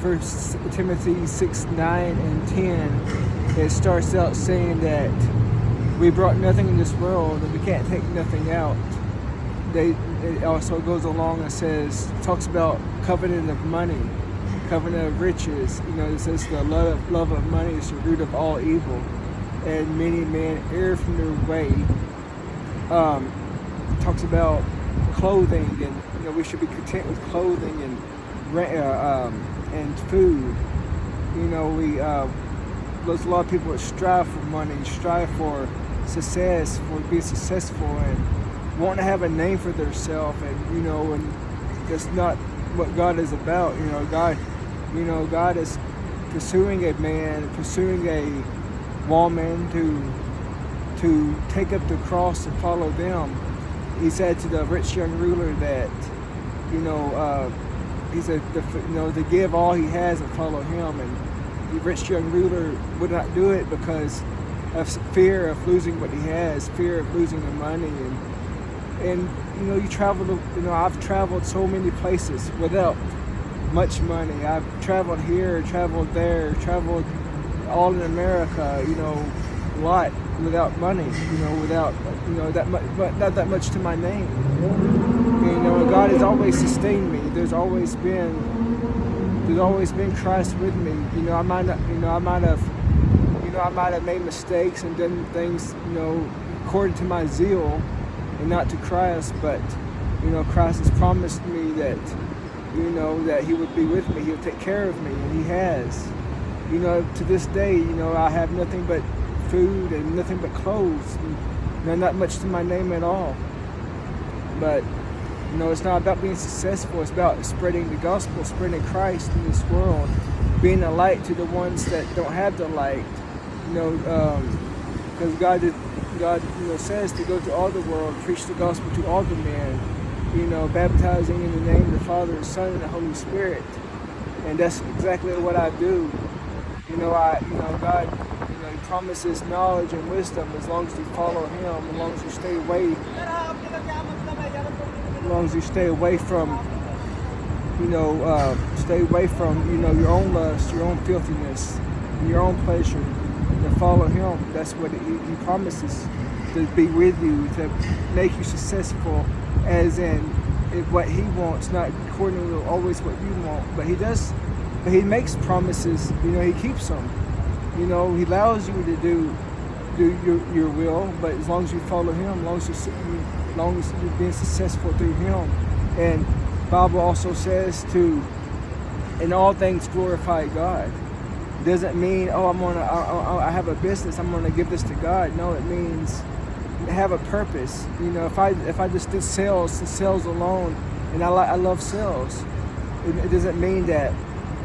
First Timothy 6:9 and 10, it starts out saying that we brought nothing in this world and we can't take nothing out. It also goes along and talks about covenant of money, covenant of riches. It says the love of money is the root of all evil, and many men err from their way. Talks about clothing, and we should be content with clothing and food. There's a lot of people that strive for money, strive for success, for being successful, and want to have a name for themselves, and that's not what God is about. God is pursuing a man, pursuing a woman to take up the cross and follow them. He said to the rich young ruler that, he said, to give all he has and follow him. And the rich young ruler would not do it because of fear of losing what he has, fear of losing the money. And you travel, I've traveled so many places without much money. I've traveled here, traveled there, traveled all in America, a lot without money, without, that much, but not that much to my name. God has always sustained me. There's always been Christ with me. I might have made mistakes and done things, according to my zeal and not to Christ, but, Christ has promised me that, that he would be with me, he'll take care of me, and he has. To this day, I have nothing but food and nothing but clothes, and not much to my name at all. But, it's not about being successful, it's about spreading the gospel, spreading Christ in this world, being a light to the ones that don't have the light, because God says to go to all the world, preach the gospel to all the men, baptizing in the name of the Father, the Son, and the Holy Spirit. And that's exactly what I do. God, he promises knowledge and wisdom as long as you follow him, as long as you stay away from, your own lust, your own filthiness, and your own pleasure, and follow him. That's what he promises, to be with you, to make you successful, as in what he wants, not according to always what you want. But he does, but he makes promises, he keeps them. He allows you to do your will, but as long as you follow him, as long as you're being successful through him. And Bible also says to, in all things, glorify God. It doesn't mean, I have a business, I'm gonna give this to God. No, it means have a purpose. If I just did sales alone, and I love sales, it doesn't mean that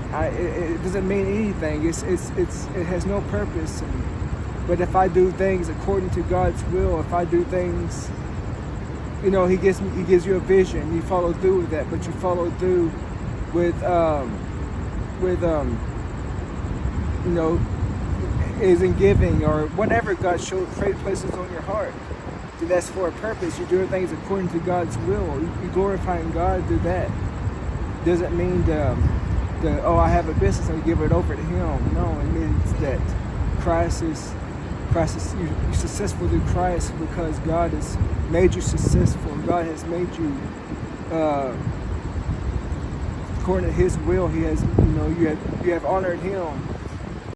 it doesn't mean anything. It has no purpose. But if I do things according to God's will, if I do things, He gives you a vision. You follow through with that, but you follow through with is in giving or whatever God places on your heart. That's for a purpose. You're doing things according to God's will. You're glorifying God through that. Doesn't mean I have a business and give it over to Him. No, it means that Christ is you're successful through Christ because God has made you successful. God has made you according to His will. He has, you have honored Him.